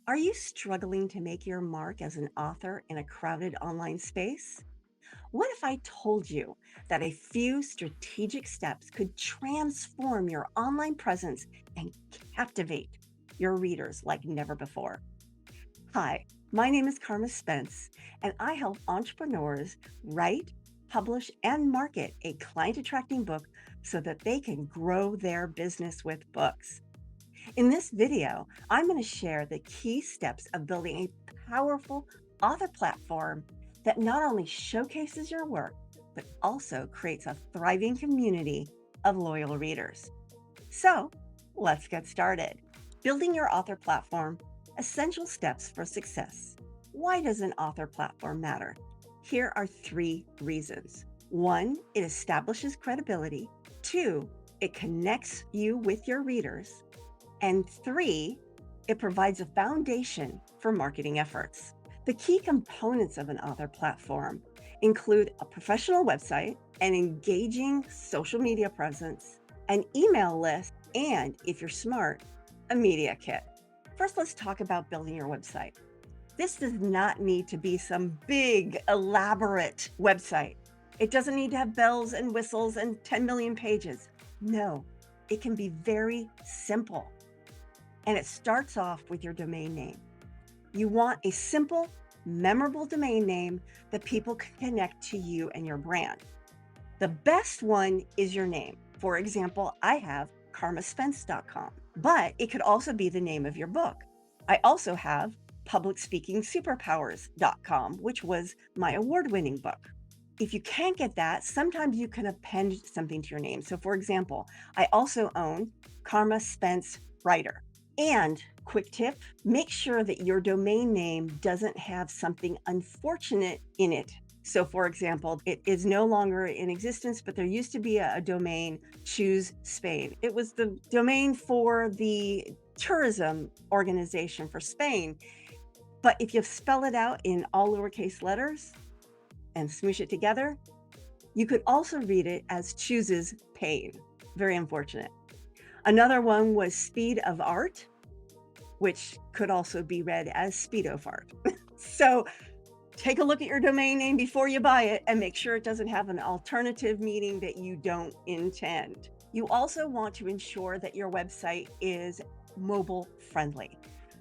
Are you struggling to make your mark as an author in a crowded online space? What if I told you that a few strategic steps could transform your online presence and captivate your readers like never before? Hi, my name is Carma Spence, and I help entrepreneurs write, publish, and market a client attracting book so that they can grow their business with books. In this video, I'm going to share the key steps of building a powerful author platform that not only showcases your work, but also creates a thriving community of loyal readers. So let's get started. Building your author platform, essential steps for success. Why does an author platform matter? Here are three reasons. One, it establishes credibility. Two, it connects you with your readers. And three, it provides a foundation for marketing efforts. The key components of an author platform include a professional website, an engaging social media presence, an email list, and if you're smart, a media kit. First, let's talk about building your website. This does not need to be some big, elaborate website. It doesn't need to have bells and whistles and 10 million pages. No, it can be very simple. And it starts off with your domain name. You want a simple, memorable domain name that people can connect to you and your brand. The best one is your name. For example, I have karmaspence.com, but it could also be the name of your book. I also have publicspeakingsuperpowers.com, which was my award-winning book. If you can't get that, sometimes you can append something to your name. So for example, I also own Karma Spence Writer. And quick tip, make sure that your domain name doesn't have something unfortunate in it. So for example, it is no longer in existence, but there used to be a domain, Choose Spain. It was the domain for the tourism organization for Spain. But if you spell it out in all lowercase letters and smoosh it together, you could also read it as Chooses Pain. Very unfortunate. Another one was Speed of Art, which could also be read as Speedo Fart. So take a look at your domain name before you buy it and make sure it doesn't have an alternative meaning that you don't intend. You also want to ensure that your website is mobile friendly.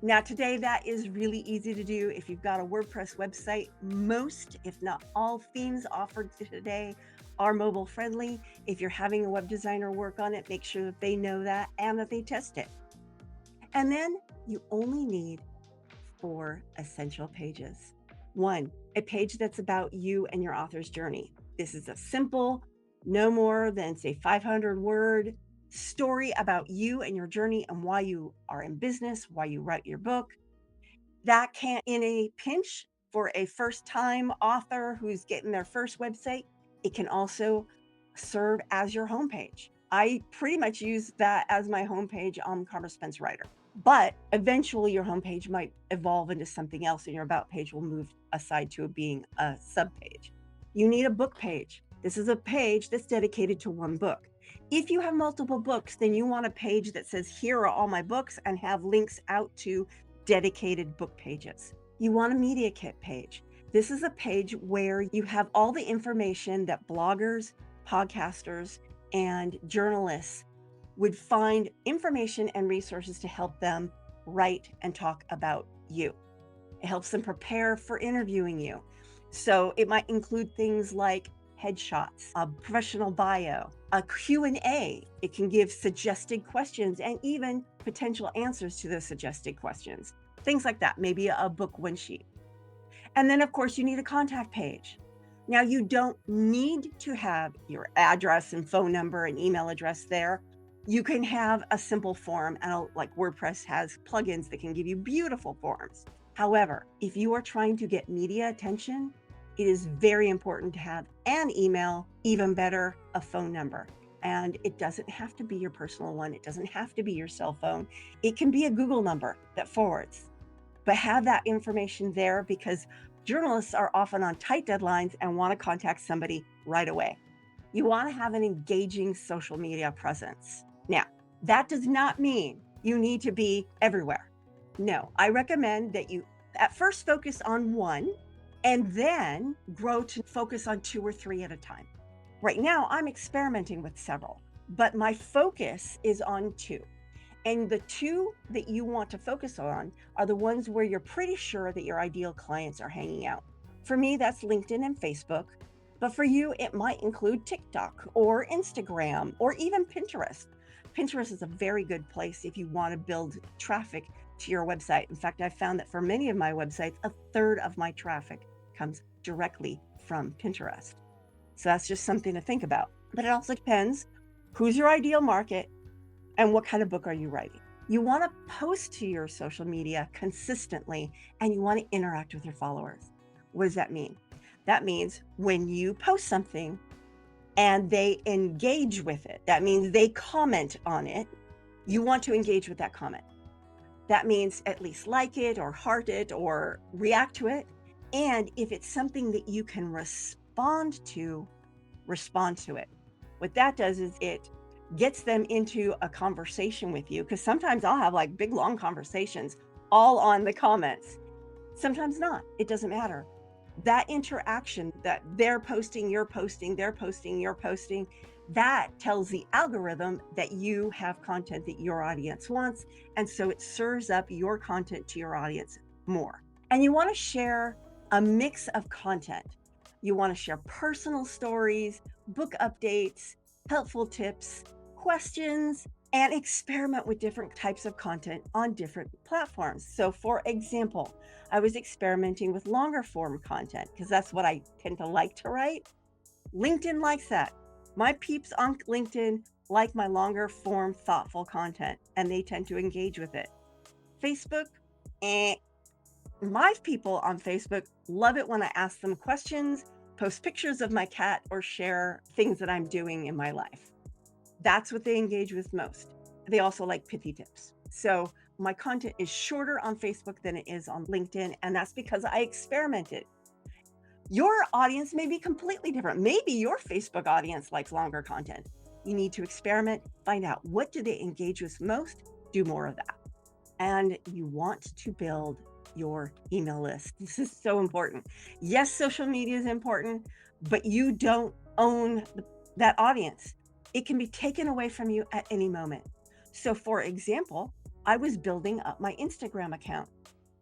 Now, today that is really easy to do. If you've got a WordPress website, most, if not all, themes offered today are mobile friendly. If you're having a web designer work on it, make sure that they know that and that they test it. And then you only need 4 essential pages. 1, a page that's about you and your author's journey. This is a simple, no more than say 500-word story about you and your journey and why you are in business, why you write your book. That can, in a pinch, for a first-time author who's getting their first website, it can also serve as your homepage. I pretty much use that as my homepage on Carma Spence Writer. But eventually your homepage might evolve into something else and your about page will move aside to being a subpage. You need a book page. This is a page that's dedicated to one book. If you have multiple books, then you want a page that says, here are all my books and have links out to dedicated book pages. You want a media kit page. This is a page where you have all the information that bloggers, podcasters, and journalists would find information and resources to help them write and talk about you. It helps them prepare for interviewing you. So it might include things like headshots, a professional bio, a Q&A. It can give suggested questions and even potential answers to those suggested questions. Things like that, maybe a book one sheet. And then of course you need a contact page. Now you don't need to have your address and phone number and email address there. You can have a simple form, and like WordPress has plugins that can give you beautiful forms. However, if you are trying to get media attention, it is very important to have an email, even better, a phone number. And it doesn't have to be your personal one. It doesn't have to be your cell phone. It can be a Google number that forwards. But have that information there because journalists are often on tight deadlines and want to contact somebody right away. You want to have an engaging social media presence. Now, that does not mean you need to be everywhere. No, I recommend that you at first focus on one and then grow to focus on two or three at a time. Right now, I'm experimenting with several, but my focus is on two. And the two that you want to focus on are the ones where you're pretty sure that your ideal clients are hanging out. For me, that's LinkedIn and Facebook. But for you, it might include TikTok or Instagram or even Pinterest. Pinterest is a very good place if you want to build traffic to your website. In fact, I found that for many of my websites, a third of my traffic comes directly from Pinterest. So that's just something to think about. But it also depends who's your ideal market and what kind of book are you writing. You want to post to your social media consistently and you want to interact with your followers. What does that mean? That means when you post something and they engage with it, that means they comment on it, you want to engage with that comment. That means at least like it or heart it or react to it. And if it's something that you can respond to it. What that does is it gets them into a conversation with you because sometimes I'll have like big long conversations all on the comments. Sometimes not. It doesn't matter. That interaction that they're posting, you're posting, they're posting, you're posting, that tells the algorithm that you have content that your audience wants. And so it serves up your content to your audience more. And you want to share a mix of content. You want to share personal stories, book updates, helpful tips, questions, and experiment with different types of content on different platforms. So, for example, I was experimenting with longer form content because that's what I tend to like to write. LinkedIn likes that. My peeps on LinkedIn like my longer form, thoughtful content, and they tend to engage with it. Facebook, eh. My people on Facebook love it when I ask them questions, post pictures of my cat, or share things that I'm doing in my life. That's what they engage with most. They also like pithy tips. So my content is shorter on Facebook than it is on LinkedIn. And that's because I experimented. Your audience may be completely different. Maybe your Facebook audience likes longer content. You need to experiment, find out what do they engage with most, do more of that. And you want to build your email list. This is so important. Yes, social media is important, but you don't own that audience. It can be taken away from you at any moment. So, for example, I was building up my Instagram account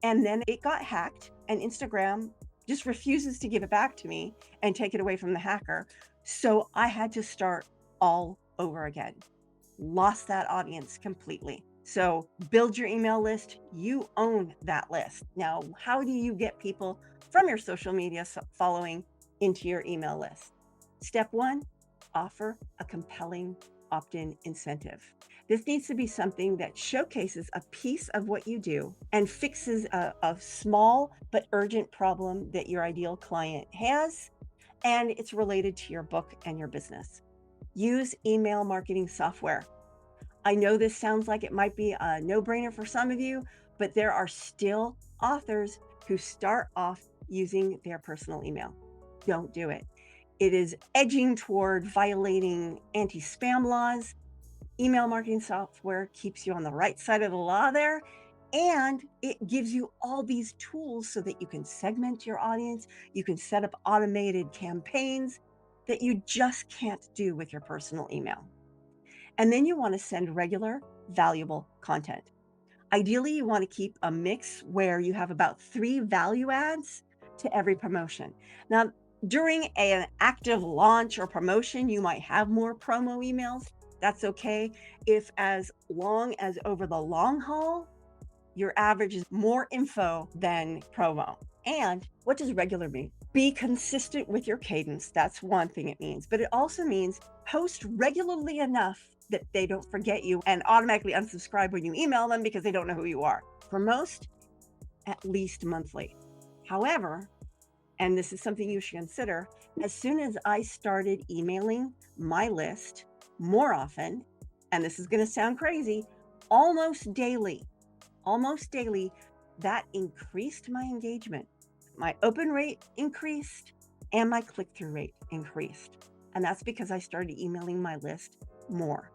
and then it got hacked, and Instagram just refuses to give it back to me and take it away from the hacker. So, I had to start all over again. Lost that audience completely. So build your email list. You own that list. Now, how do you get people from your social media following into your email list? Step one, offer a compelling opt in incentive. This needs to be something that showcases a piece of what you do and fixes a small but urgent problem that your ideal client has, and it's related to your book and your business. Use email marketing software. I know this sounds like it might be a no brainer for some of you, but there are still authors who start off using their personal email. Don't do it. It is edging toward violating anti spam laws. Email marketing software keeps you on the right side of the law there. And it gives you all these tools so that you can segment your audience. You can set up automated campaigns that you just can't do with your personal email. And then you want to send regular, valuable content. Ideally, you want to keep a mix where you have about 3 value adds to every promotion. Now, during an active launch or promotion, you might have more promo emails. That's okay. If as long as over the long haul, your average is more info than promo. And what does regular mean? Be consistent with your cadence. That's one thing it means. But it also means post regularly enough that they don't forget you and automatically unsubscribe when you email them because they don't know who you are. For most, at least monthly. However, and this is something you should consider, as soon as I started emailing my list more often, and this is going to sound crazy, almost daily, almost daily, that increased my engagement. My open rate increased and my click through rate increased. And that's because I started emailing my list more.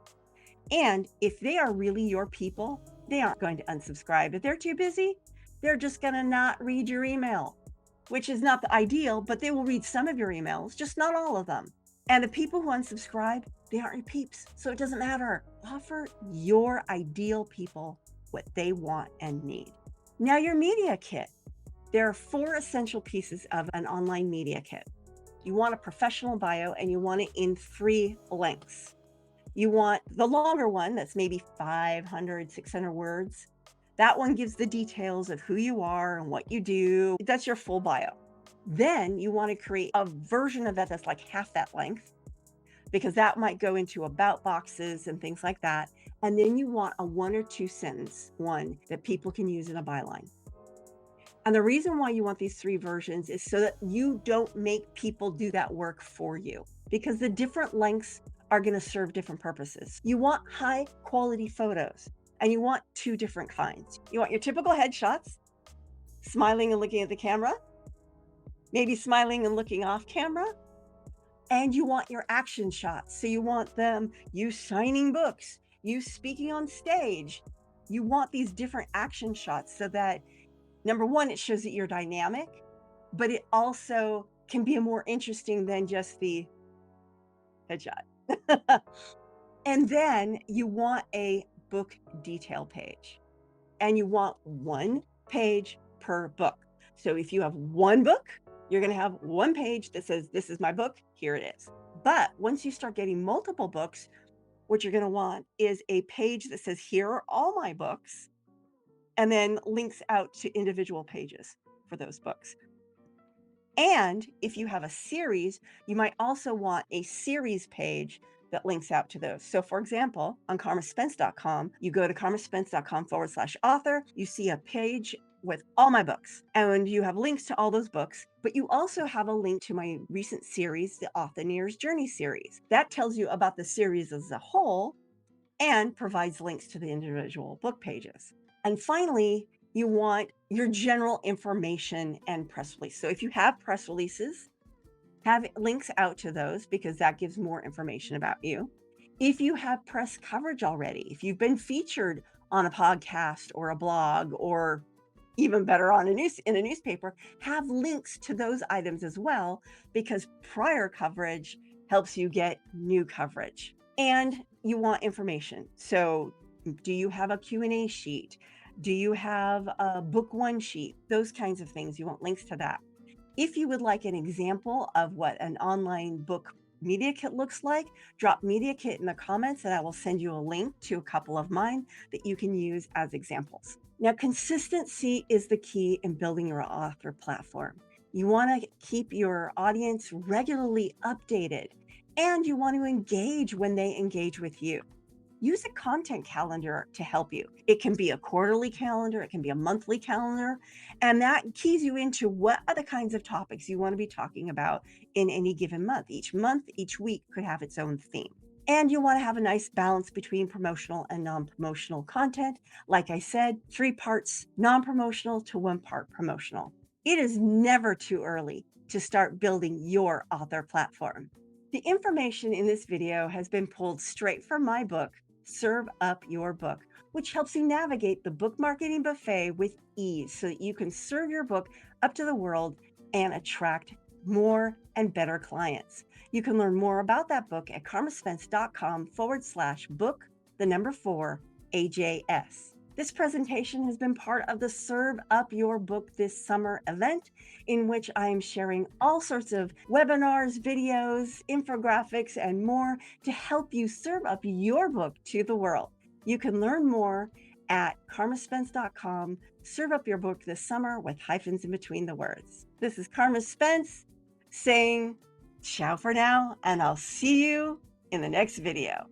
And if they are really your people, They aren't going to unsubscribe. If they're too busy, they're just going to not read your email, which is not the ideal, but they will read some of your emails, just not all of them. And the people who unsubscribe, they aren't your peeps. So it doesn't matter. Offer your ideal people what they want and need. Now, your media kit. There are 4 essential pieces of an online media kit. You want a professional bio and you want it in 3 lengths. You want the longer one that's maybe 500, 600 words. That one gives the details of who you are and what you do. That's your full bio. Then you want to create a version of that that's like half that length, because that might go into about boxes and things like that. And then you want a 1 or 2 sentence one that people can use in a byline. And the reason why you want these 3 versions is so that you don't make people do that work for you, because the different lengths are going to serve different purposes. You want high quality photos, and you want 2 different kinds. You want your typical headshots, smiling and looking at the camera, maybe smiling and looking off camera, and you want your action shots. So you want them, you signing books, you speaking on stage. You want these different action shots so that, number one, it shows that you're dynamic, but it also can be more interesting than just the headshot. And then you want a book detail page, and you want 1 page per book. So if you have 1 book, you're going to have 1 page that says, "This is my book, here it is." But once you start getting multiple books, what you're going to want is a page that says, "Here are all my books," and then links out to individual pages for those books. And if you have a series, you might also want a series page that links out to those. So for example, on carmaspence.com, you go to carmaspence.com/author, you see a page with all my books, and you have links to all those books, but you also have a link to my recent series, the Author's Journey series. That tells you about the series as a whole and provides links to the individual book pages. And finally, you want your general information and press release. So if you have press releases, have links out to those, because that gives more information about you. If you have press coverage already, if you've been featured on a podcast or a blog, or even better in a newspaper, have links to those items as well, because prior coverage helps you get new coverage. And you want information. So do you have a Q&A sheet? Do you have a book 1 sheet? Those kinds of things. You want links to that. If you would like an example of what an online book media kit looks like, drop media kit in the comments and I will send you a link to a couple of mine that you can use as examples. Now, consistency is the key in building your author platform. You want to keep your audience regularly updated, and you want to engage when they engage with you. Use a content calendar to help you. It can be a quarterly calendar, it can be a monthly calendar, and that keys you into what are the kinds of topics you want to be talking about in any given month. Each month, each week could have its own theme. And you want to have a nice balance between promotional and non-promotional content. Like I said, 3 parts non-promotional to 1 part promotional. It is never too early to start building your author platform. The information in this video has been pulled straight from my book, Serve Up Your Book, which helps you navigate the book marketing buffet with ease so that you can serve your book up to the world and attract more and better clients. You can learn more about that book at carmaspence.com/book, the number 4, AJS. This presentation has been part of the Serve Up Your Book this summer event, in which I am sharing all sorts of webinars, videos, infographics, and more to help you serve up your book to the world. You can learn more at carmaspence.com. Serve up your book this summer with hyphens in between the words. This is Carma Spence saying ciao for now, and I'll see you in the next video.